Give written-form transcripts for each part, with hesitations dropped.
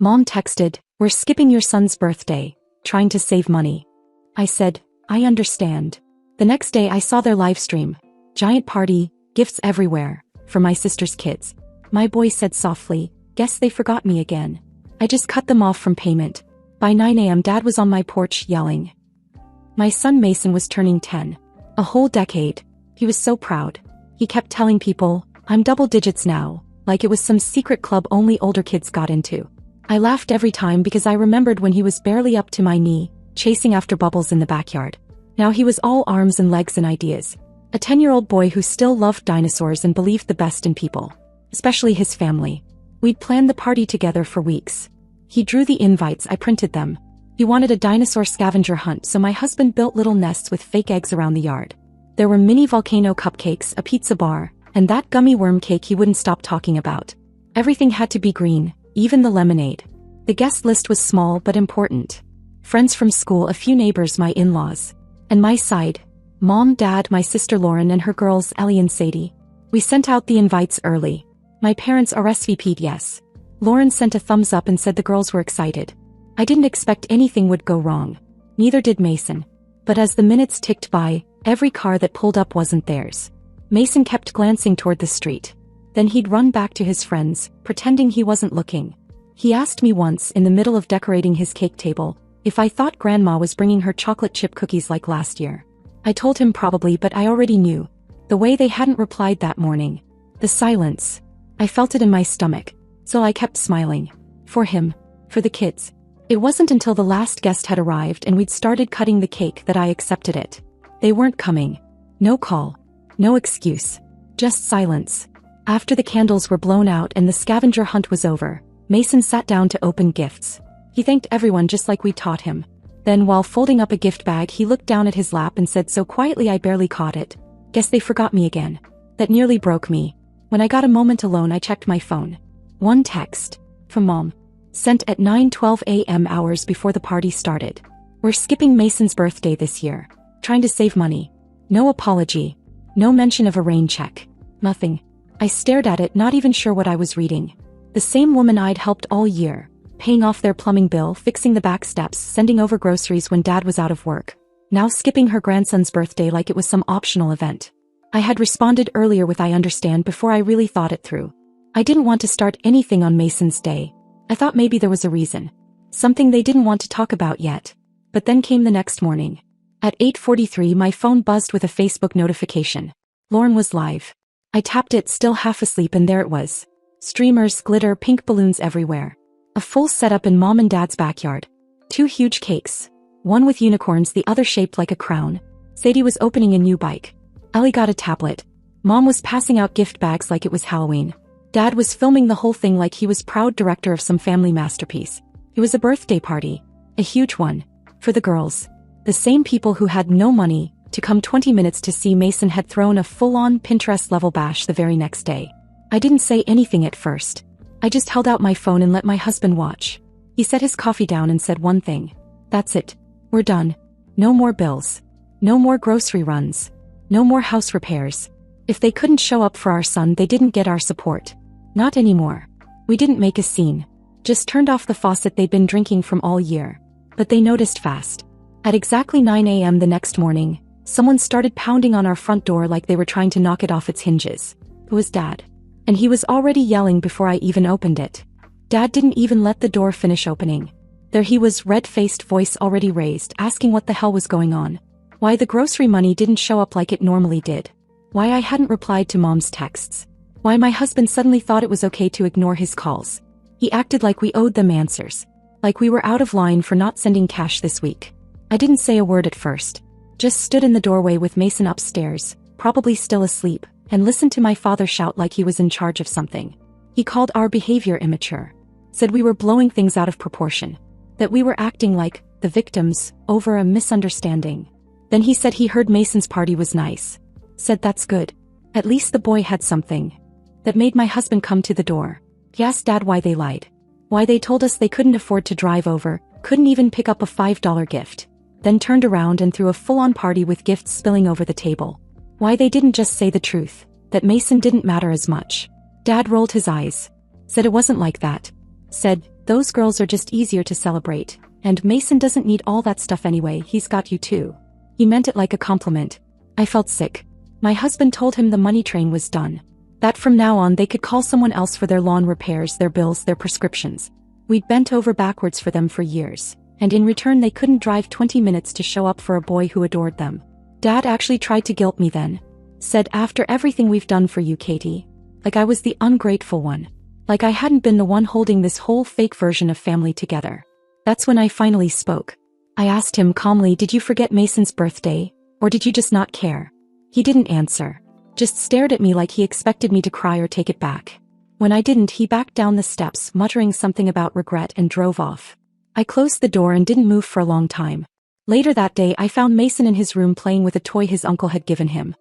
Mom texted, "We're skipping your son's birthday, trying to save money." I said, "I understand." The next day I saw their live stream. Giant party, gifts everywhere, for my sister's kids. My boy said softly, "Guess they forgot me again." I just cut them off from payment. By 9 a.m. Dad was on my porch yelling. My son Mason was turning 10. A whole decade. He was so proud. He kept telling people, "I'm double digits now," like it was some secret club only older kids got into. I laughed every time because I remembered when he was barely up to my knee, chasing after bubbles in the backyard. Now he was all arms and legs and ideas. A 10-year-old boy who still loved dinosaurs and believed the best in people. Especially his family. We'd planned the party together for weeks. He drew the invites, I printed them. He wanted a dinosaur scavenger hunt, so my husband built little nests with fake eggs around the yard. There were mini volcano cupcakes, a pizza bar, and that gummy worm cake he wouldn't stop talking about. Everything had to be green, even the lemonade. The guest list was small but important. Friends from school, a few neighbors, my in-laws. And my side. Mom, Dad, my sister Lauren and her girls Ellie and Sadie. We sent out the invites early. My parents RSVP'd yes. Lauren sent a thumbs up and said the girls were excited. I didn't expect anything would go wrong. Neither did Mason. But as the minutes ticked by, every car that pulled up wasn't theirs. Mason kept glancing toward the street. Then he'd run back to his friends, pretending he wasn't looking. He asked me once, in the middle of decorating his cake table, if I thought Grandma was bringing her chocolate chip cookies like last year. I told him probably, but I already knew. The way they hadn't replied that morning. The silence. I felt it in my stomach. So I kept smiling. For him. For the kids. It wasn't until the last guest had arrived and we'd started cutting the cake that I accepted it. They weren't coming. No call. No excuse. Just silence. After the candles were blown out and the scavenger hunt was over, Mason sat down to open gifts. He thanked everyone just like we taught him. Then while folding up a gift bag he looked down at his lap and said so quietly I barely caught it, "Guess they forgot me again." That nearly broke me. When I got a moment alone I checked my phone. One text. From Mom. Sent at 9:12 a.m. hours before the party started. "We're skipping Mason's birthday this year. Trying to save money." No apology. No mention of a rain check. Nothing. I stared at it, not even sure what I was reading. The same woman I'd helped all year. Paying off their plumbing bill, fixing the back steps, sending over groceries when Dad was out of work. Now skipping her grandson's birthday like it was some optional event. I had responded earlier with "I understand" before I really thought it through. I didn't want to start anything on Mason's day. I thought maybe there was a reason. Something they didn't want to talk about yet. But then came the next morning. At 8:43 my phone buzzed with a Facebook notification. Lauren was live. I tapped it, still half asleep, and there it was. Streamers, glitter, pink balloons everywhere. A full setup in Mom and Dad's backyard. 2 huge cakes. One with unicorns, the other shaped like a crown. Sadie was opening a new bike. Ellie got a tablet. Mom was passing out gift bags like it was Halloween. Dad was filming the whole thing like he was proud director of some family masterpiece. It was a birthday party. A huge one. For the girls. The same people who had no money to come 20 minutes to see Mason had thrown a full-on Pinterest-level bash the very next day. I didn't say anything at first. I just held out my phone and let my husband watch. He set his coffee down and said one thing. "That's it. We're done. No more bills. No more grocery runs. No more house repairs. If they couldn't show up for our son, they didn't get our support. Not anymore." We didn't make a scene. Just turned off the faucet they'd been drinking from all year. But they noticed fast. At exactly 9 a.m. the next morning, someone started pounding on our front door like they were trying to knock it off its hinges. It was Dad. And he was already yelling before I even opened it. Dad didn't even let the door finish opening. There he was, red-faced, voice already raised, asking what the hell was going on. Why the grocery money didn't show up like it normally did. Why I hadn't replied to Mom's texts. Why my husband suddenly thought it was okay to ignore his calls. He acted like we owed them answers. Like we were out of line for not sending cash this week. I didn't say a word at first. Just stood in the doorway with Mason upstairs, probably still asleep, and listened to my father shout like he was in charge of something. He called our behavior immature. Said we were blowing things out of proportion. That we were acting like the victims over a misunderstanding. Then he said he heard Mason's party was nice. Said that's good. At least the boy had something. That made my husband come to the door. He asked Dad why they lied. Why they told us they couldn't afford to drive over, couldn't even pick up a $5 gift. Then turned around and threw a full-on party with gifts spilling over the table. Why they didn't just say the truth, that Mason didn't matter as much. Dad rolled his eyes. Said it wasn't like that. Said, Those girls are just easier to celebrate, and Mason doesn't need all that stuff anyway, he's got you too. He meant it like a compliment. I felt sick. My husband told him the money train was done. That from now on they could call someone else for their lawn repairs, their bills, their prescriptions. We'd bent over backwards for them for years, and in return they couldn't drive 20 minutes to show up for a boy who adored them. Dad actually tried to guilt me then. Said, after everything we've done for you, Katie. Like I was the ungrateful one. Like I hadn't been the one holding this whole fake version of family together. That's when I finally spoke. I asked him calmly, did you forget Mason's birthday? Or did you just not care? He didn't answer. Just stared at me like he expected me to cry or take it back. When I didn't, he backed down the steps, muttering something about regret, and drove off. I closed the door and didn't move for a long time. Later that day I found Mason in his room playing with a toy his uncle had given him.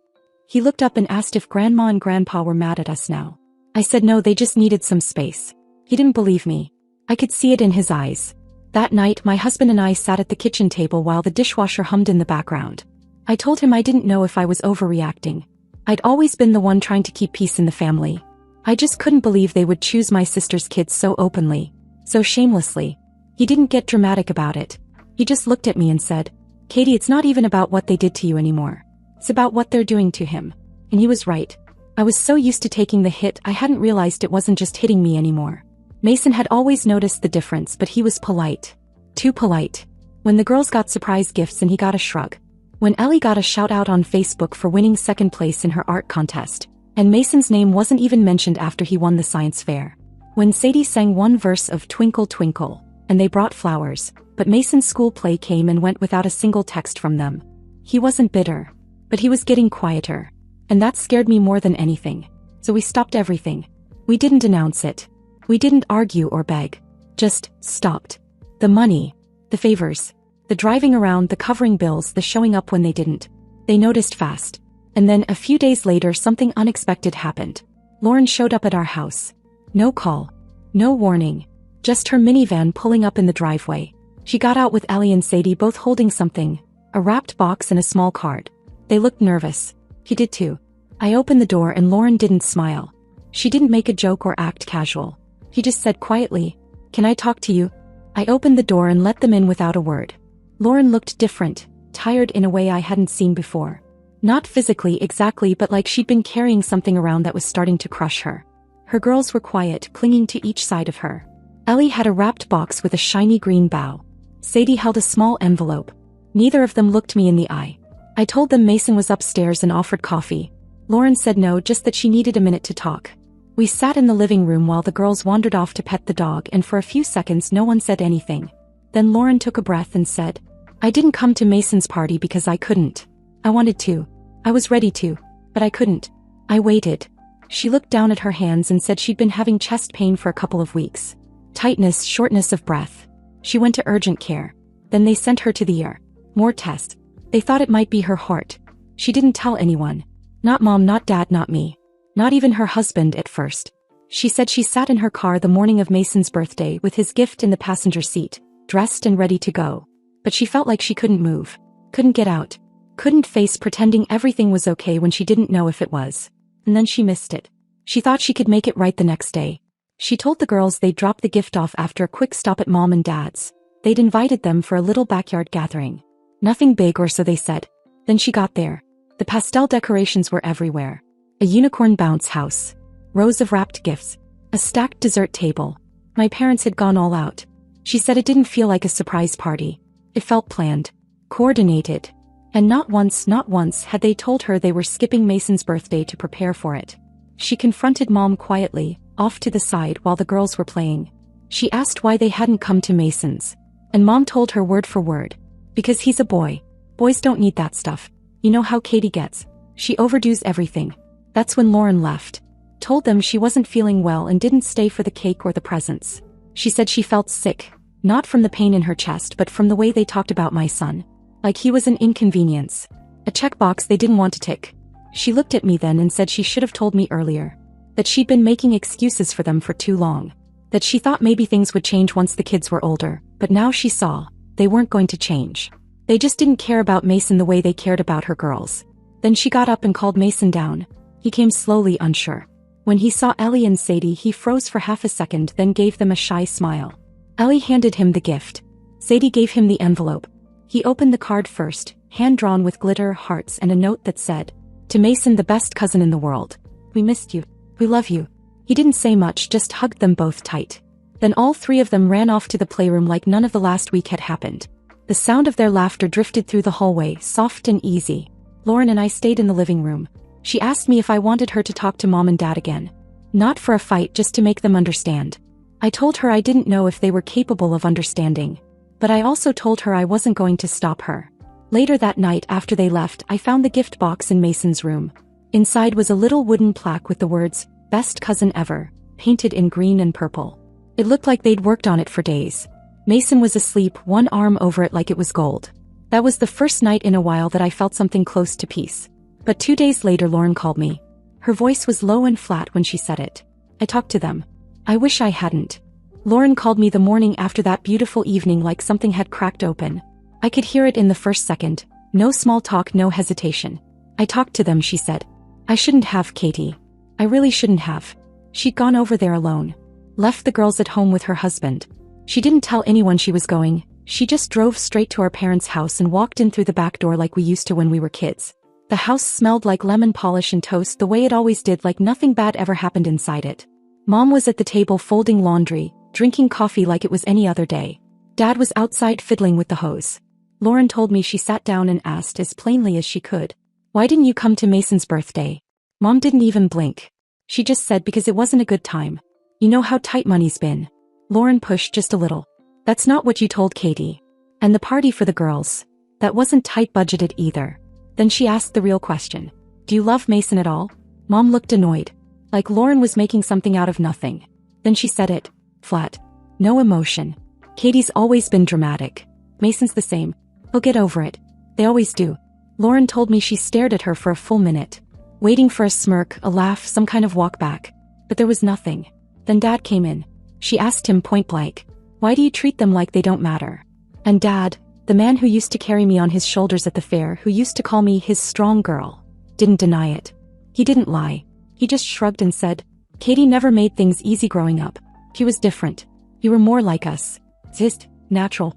He looked up and asked if Grandma and Grandpa were mad at us now. I said no, they just needed some space. He didn't believe me. I could see it in his eyes. That night my husband and I sat at the kitchen table while the dishwasher hummed in the background. I told him I didn't know if I was overreacting. I'd always been the one trying to keep peace in the family. I just couldn't believe they would choose my sister's kids so openly, so shamelessly. He didn't get dramatic about it. He just looked at me and said, Katie, it's not even about what they did to you anymore. It's about what they're doing to him. And he was right. I was so used to taking the hit I hadn't realized it wasn't just hitting me anymore. Mason had always noticed the difference, but he was polite. Too polite. When the girls got surprise gifts and he got a shrug. When Ellie got a shout out on Facebook for winning second place in her art contest, and Mason's name wasn't even mentioned after he won the science fair. When Sadie sang one verse of Twinkle Twinkle, and they brought flowers, but Mason's school play came and went without a single text from them. He wasn't bitter, but he was getting quieter. And that scared me more than anything. So we stopped everything. We didn't announce it. We didn't argue or beg. Just stopped. The money, the favors, the driving around, the covering bills, the showing up when they didn't. They noticed fast. And then a few days later something unexpected happened. Lauren showed up at our house. No call. No warning. Just her minivan pulling up in the driveway. She got out with Ellie and Sadie both holding something, a wrapped box and a small card. They looked nervous. He did too. I opened the door and Lauren didn't smile. She didn't make a joke or act casual. He just said quietly, "Can I talk to you?" I opened the door and let them in without a word. Lauren looked different, tired in a way I hadn't seen before. Not physically exactly, but like she'd been carrying something around that was starting to crush her. Her girls were quiet, clinging to each side of her. Ellie had a wrapped box with a shiny green bow. Sadie held a small envelope. Neither of them looked me in the eye. I told them Mason was upstairs and offered coffee. Lauren said no, just that she needed a minute to talk. We sat in the living room while the girls wandered off to pet the dog, and for a few seconds no one said anything. Then Lauren took a breath and said, "I didn't come to Mason's party because I couldn't. I wanted to. I was ready to, but I couldn't. I waited." She looked down at her hands and said she'd been having chest pain for a couple of weeks. Tightness, shortness of breath. She went to urgent care. Then they sent her to the ER. More tests. They thought it might be her heart. She didn't tell anyone. Not mom, not dad, not me. Not even her husband at first. She said she sat in her car the morning of Mason's birthday with his gift in the passenger seat, dressed and ready to go. But she felt like she couldn't move. Couldn't get out. Couldn't face pretending everything was okay when she didn't know if it was. And then she missed it. She thought she could make it right the next day. She told the girls they'd drop the gift off after a quick stop at mom and dad's. They'd invited them for a little backyard gathering. Nothing big, or so they said. Then she got there. The pastel decorations were everywhere. A unicorn bounce house. Rows of wrapped gifts. A stacked dessert table. My parents had gone all out. She said it didn't feel like a surprise party. It felt planned. Coordinated. And not once had they told her they were skipping Mason's birthday to prepare for it. She confronted mom quietly, off to the side while the girls were playing. She asked why they hadn't come to Mason's. And mom told her word for word. Because he's a boy. Boys don't need that stuff. You know how Katie gets. She overdoes everything. That's when Lauren left. Told them she wasn't feeling well and didn't stay for the cake or the presents. She said she felt sick. Not from the pain in her chest, but from the way they talked about my son. Like he was an inconvenience. A checkbox they didn't want to tick. She looked at me then and said she should have told me earlier. That she'd been making excuses for them for too long. That she thought maybe things would change once the kids were older, but now she saw they weren't going to change. They just didn't care about Mason the way they cared about her girls. Then she got up and called Mason down. He came slowly, unsure. When he saw Ellie and Sadie, he froze for half a second, then gave them a shy smile. Ellie handed him the gift. Sadie gave him the envelope. He opened the card first, hand-drawn with glitter, hearts, and a note that said, "To Mason, the best cousin in the world. We missed you. We love you." He didn't say much, just hugged them both tight. Then all three of them ran off to the playroom like none of the last week had happened. The sound of their laughter drifted through the hallway, soft and easy. Lauren and I stayed in the living room. She asked me if I wanted her to talk to Mom and Dad again. Not for a fight, just to make them understand. I told her I didn't know if they were capable of understanding. But I also told her I wasn't going to stop her. Later that night after they left, I found the gift box in Mason's room. Inside was a little wooden plaque with the words, "Best cousin ever," painted in green and purple. It looked like they'd worked on it for days. Mason was asleep, one arm over it like it was gold. That was the first night in a while that I felt something close to peace. But 2 days later Lauren called me. Her voice was low and flat when she said it. I talked to them. I wish I hadn't. Lauren called me the morning after that beautiful evening like something had cracked open. I could hear it in the first second. No small talk, no hesitation. I talked to them, she said. I shouldn't have, Katie. I really shouldn't have. She'd gone over there alone. Left the girls at home with her husband. She didn't tell anyone she was going. She just drove straight to our parents' house and walked in through the back door like we used to when we were kids. The house smelled like lemon polish and toast the way it always did, like nothing bad ever happened inside it. Mom was at the table folding laundry, drinking coffee like it was any other day. Dad was outside fiddling with the hose. Lauren told me she sat down and asked as plainly as she could, "Why didn't you come to Mason's birthday?" Mom didn't even blink. She just said because it wasn't a good time. You know how tight money's been. Lauren pushed just a little. That's not what you told Katie. And the party for the girls. That wasn't tight budgeted either. Then she asked the real question. Do you love Mason at all? Mom looked annoyed. Like Lauren was making something out of nothing. Then she said it. Flat. No emotion. Katie's always been dramatic. Mason's the same. He'll get over it. They always do. Lauren told me she stared at her for a full minute. Waiting for a smirk, a laugh, some kind of walk back. But there was nothing. Then Dad came in. She asked him point blank. Why do you treat them like they don't matter? And Dad, the man who used to carry me on his shoulders at the fair, who used to call me his strong girl, didn't deny it. He didn't lie. He just shrugged and said, Katie never made things easy growing up. She was different. You were more like us. Just, natural.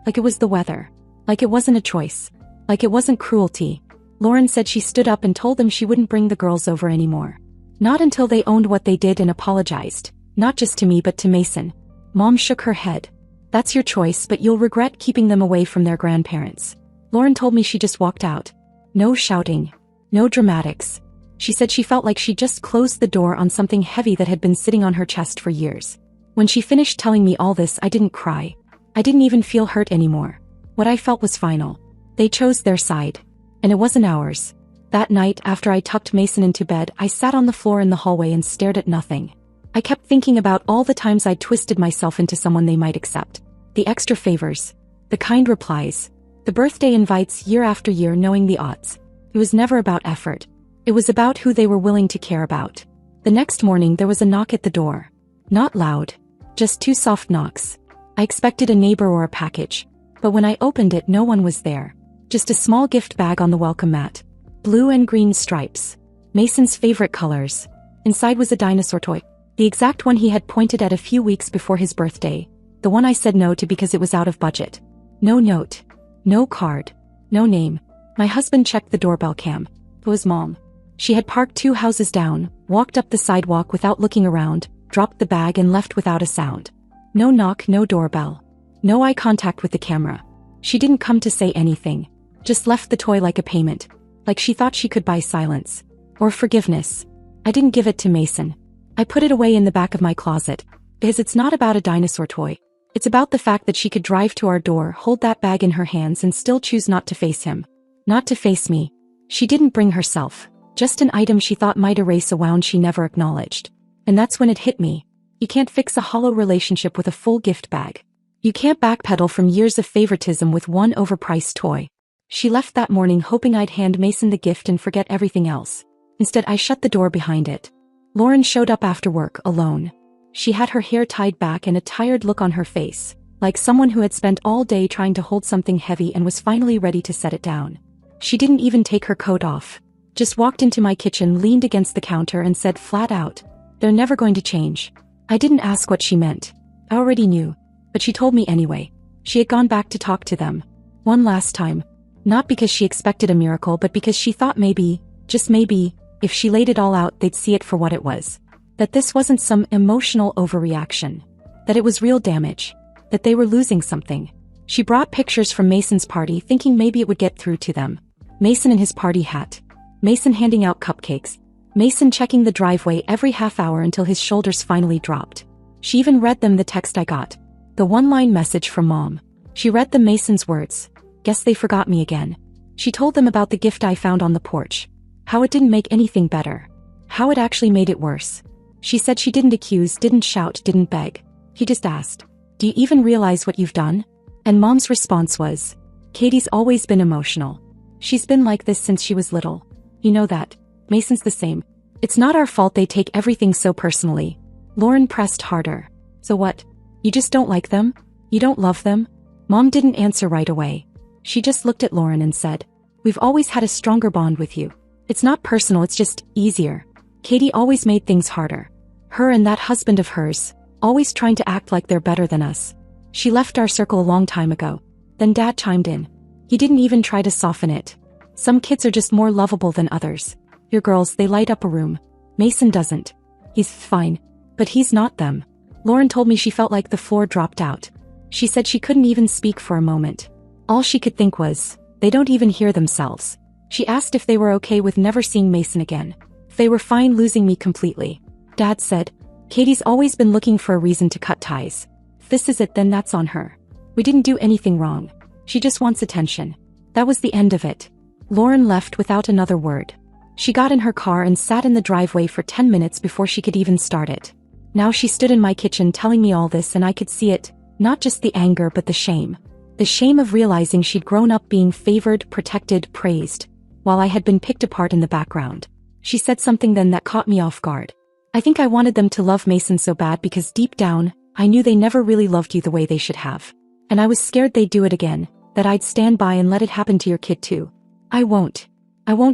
Like it was the weather. Like it wasn't a choice. Like it wasn't cruelty. Lauren said she stood up and told them she wouldn't bring the girls over anymore. Not until they owned what they did and apologized. Not just to me but to Mason. Mom shook her head. That's your choice, but you'll regret keeping them away from their grandparents. Lauren told me she just walked out. No shouting. No dramatics. She said she felt like she just closed the door on something heavy that had been sitting on her chest for years. When she finished telling me all this, I didn't cry. I didn't even feel hurt anymore. What I felt was final. They chose their side. And it wasn't ours. That night, after I tucked Mason into bed, I sat on the floor in the hallway and stared at nothing. I kept thinking about all the times I'd twisted myself into someone they might accept. The extra favors. The kind replies. The birthday invites year after year, knowing the odds. It was never about effort. It was about who they were willing to care about. The next morning there was a knock at the door. Not loud. Just 2 soft knocks. I expected a neighbor or a package. But when I opened it, no one was there. Just a small gift bag on the welcome mat. Blue and green stripes. Mason's favorite colors. Inside was a dinosaur toy. The exact one he had pointed at a few weeks before his birthday. The one I said no to because it was out of budget. No note. No card. No name. My husband checked the doorbell cam. It was Mom. She had parked 2 houses down, walked up the sidewalk without looking around, dropped the bag and left without a sound. No knock, no doorbell. No eye contact with the camera. She didn't come to say anything. Just left the toy like a payment. Like she thought she could buy silence. Or forgiveness. I didn't give it to Mason. I put it away in the back of my closet. Because it's not about a dinosaur toy. It's about the fact that she could drive to our door, hold that bag in her hands and still choose not to face him. Not to face me. She didn't bring herself. Just an item she thought might erase a wound she never acknowledged. And that's when it hit me. You can't fix a hollow relationship with a full gift bag. You can't backpedal from years of favoritism with one overpriced toy. She left that morning hoping I'd hand Mason the gift and forget everything else. Instead, I shut the door behind it. Lauren showed up after work, alone. She had her hair tied back and a tired look on her face, like someone who had spent all day trying to hold something heavy and was finally ready to set it down. She didn't even take her coat off. Just walked into my kitchen, leaned against the counter and said flat out, "They're never going to change." I didn't ask what she meant. I already knew, but she told me anyway. She had gone back to talk to them. One last time. Not because she expected a miracle, but because she thought maybe, just maybe, if she laid it all out, they'd see it for what it was. That this wasn't some emotional overreaction. That it was real damage. That they were losing something. She brought pictures from Mason's party, thinking maybe it would get through to them. Mason in his party hat. Mason handing out cupcakes. Mason checking the driveway every half hour until his shoulders finally dropped. She even read them the text I got. The one-line message from Mom. She read them Mason's words. Guess they forgot me again. She told them about the gift I found on the porch. How it didn't make anything better. How it actually made it worse. She said she didn't accuse, didn't shout, didn't beg. He just asked, "Do you even realize what you've done?" And Mom's response was, "Katie's always been emotional. She's been like this since she was little. You know that. Mason's the same. It's not our fault they take everything so personally." Lauren pressed harder. "So what? You just don't like them? You don't love them?" Mom didn't answer right away. She just looked at Lauren and said, "We've always had a stronger bond with you. It's not personal, it's just easier. Katie always made things harder. Her and that husband of hers, always trying to act like they're better than us. She left our circle a long time ago." Then Dad chimed in. He didn't even try to soften it. "Some kids are just more lovable than others. Your girls, they light up a room. Mason doesn't. He's fine. But he's not them." Lauren told me she felt like the floor dropped out. She said she couldn't even speak for a moment. All she could think was, they don't even hear themselves. She asked if they were okay with never seeing Mason again. If they were fine losing me completely. Dad said, "Katie's always been looking for a reason to cut ties. If this is it, then that's on her. We didn't do anything wrong. She just wants attention." That was the end of it. Lauren left without another word. She got in her car and sat in the driveway for 10 minutes before she could even start it. Now she stood in my kitchen telling me all this, and I could see it, not just the anger but the shame. The shame of realizing she'd grown up being favored, protected, praised, while I had been picked apart in the background. She said something then that caught me off guard. "I think I wanted them to love Mason so bad because deep down, I knew they never really loved you the way they should have. And I was scared they'd do it again, that I'd stand by and let it happen to your kid too. I won't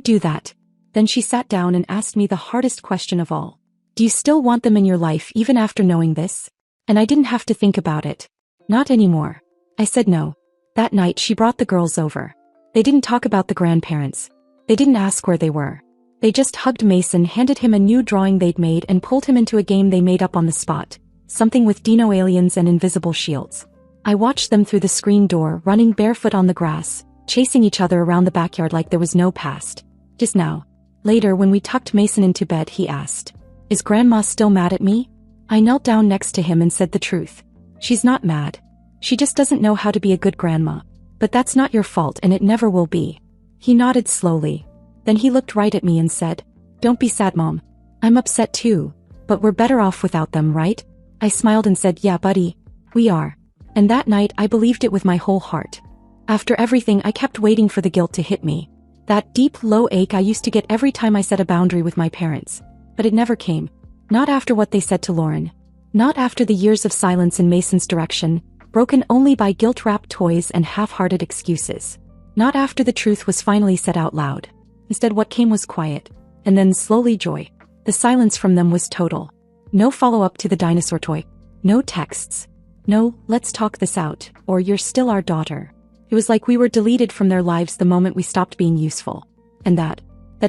do that." Then she sat down and asked me the hardest question of all. "Do you still want them in your life even after knowing this?" And I didn't have to think about it. Not anymore. I said no. That night she brought the girls over. They didn't talk about the grandparents. They didn't ask where they were. They just hugged Mason, handed him a new drawing they'd made, and pulled him into a game they made up on the spot. Something with dino aliens and invisible shields. I watched them through the screen door, running barefoot on the grass, chasing each other around the backyard like there was no past. Just now. Later, when we tucked Mason into bed, he asked, "Is Grandma still mad at me?" I knelt down next to him and said the truth. "She's not mad. She just doesn't know how to be a good grandma. But that's not your fault, and it never will be." He nodded slowly. Then he looked right at me and said, "Don't be sad, Mom. I'm upset too. But we're better off without them, right?" I smiled and said, "Yeah, buddy. We are." And that night I believed it with my whole heart. After everything, I kept waiting for the guilt to hit me. That deep, low ache I used to get every time I set a boundary with my parents. But it never came. Not after what they said to Lauren. Not after the years of silence in Mason's direction, broken only by guilt-wrapped toys and half-hearted excuses. Not after the truth was finally said out loud. Instead, what came was quiet. And then slowly joy. The silence from them was total. No follow-up to the dinosaur toy. No texts. No, "Let's talk this out," or "You're still our daughter." It was like we were deleted from their lives the moment we stopped being useful. And that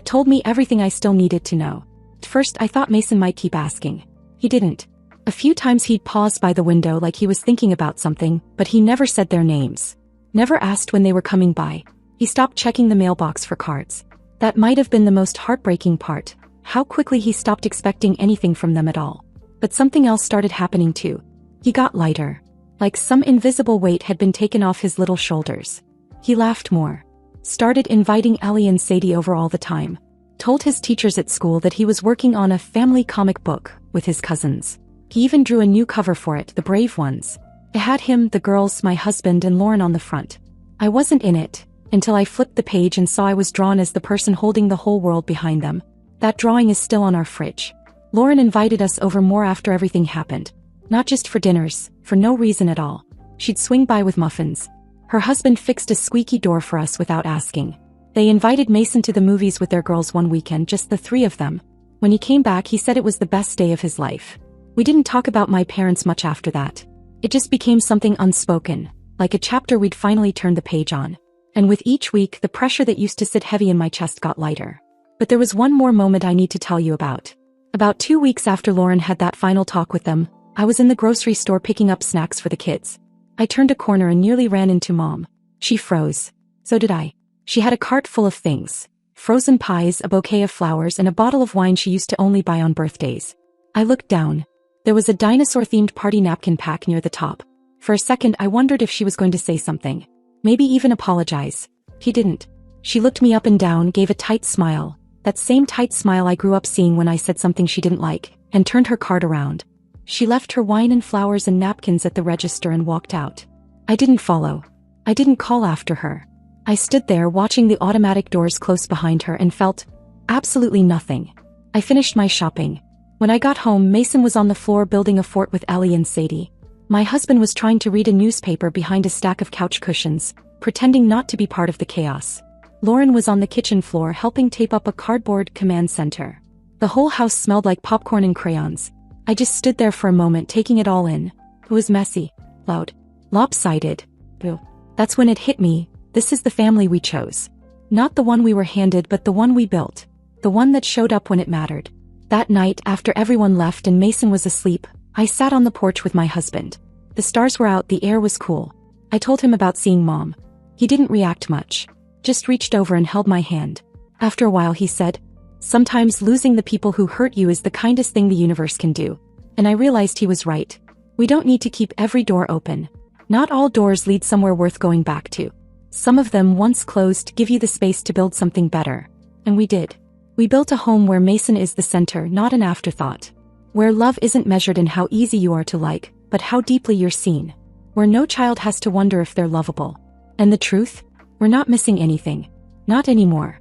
told me everything I still needed to know. At first I thought Mason might keep asking. He didn't. A few times he'd pause by the window like he was thinking about something, but he never said their names. Never asked when they were coming by. He stopped checking the mailbox for cards. That might have been the most heartbreaking part. How quickly he stopped expecting anything from them at all. But something else started happening too. He got lighter. Like some invisible weight had been taken off his little shoulders. He laughed more. Started inviting Ellie and Sadie over all the time. Told his teachers at school that he was working on a family comic book with his cousins. He even drew a new cover for it, The Brave Ones. It had him, the girls, my husband, and Lauren on the front. I wasn't in it, until I flipped the page and saw I was drawn as the person holding the whole world behind them. That drawing is still on our fridge. Lauren invited us over more after everything happened. Not just for dinners, for no reason at all. She'd swing by with muffins. Her husband fixed a squeaky door for us without asking. They invited Mason to the movies with their girls one weekend, just the three of them. When he came back, he said it was the best day of his life. We didn't talk about my parents much after that. It just became something unspoken, like a chapter we'd finally turned the page on. And with each week, the pressure that used to sit heavy in my chest got lighter. But there was one more moment I need to tell you about. About 2 weeks after Lauren had that final talk with them, I was in the grocery store picking up snacks for the kids. I turned a corner and nearly ran into Mom. She froze. So did I. She had a cart full of things. Frozen pies, a bouquet of flowers, and a bottle of wine she used to only buy on birthdays. I looked down. There was a dinosaur-themed party napkin pack near the top. For a second I wondered if she was going to say something. Maybe even apologize. She didn't. She looked me up and down, gave a tight smile, that same tight smile I grew up seeing when I said something she didn't like, and turned her cart around. She left her wine and flowers and napkins at the register and walked out. I didn't follow. I didn't call after her. I stood there watching the automatic doors close behind her and felt absolutely nothing. I finished my shopping. When I got home, Mason was on the floor building a fort with Ellie and Sadie. My husband was trying to read a newspaper behind a stack of couch cushions, pretending not to be part of the chaos. Lauren was on the kitchen floor helping tape up a cardboard command center. The whole house smelled like popcorn and crayons. I just stood there for a moment taking it all in. It was messy, loud, lopsided. Boo. That's when it hit me. This is the family we chose. Not the one we were handed, but the one we built. The one that showed up when it mattered. That night, after everyone left and Mason was asleep, I sat on the porch with my husband. The stars were out, the air was cool. I told him about seeing Mom. He didn't react much. Just reached over and held my hand. After a while he said, "Sometimes losing the people who hurt you is the kindest thing the universe can do." And I realized he was right. We don't need to keep every door open. Not all doors lead somewhere worth going back to. Some of them, once closed, give you the space to build something better. And we did. We built a home where Mason is the center, not an afterthought. Where love isn't measured in how easy you are to like, but how deeply you're seen. Where no child has to wonder if they're lovable. And the truth? We're not missing anything. Not anymore.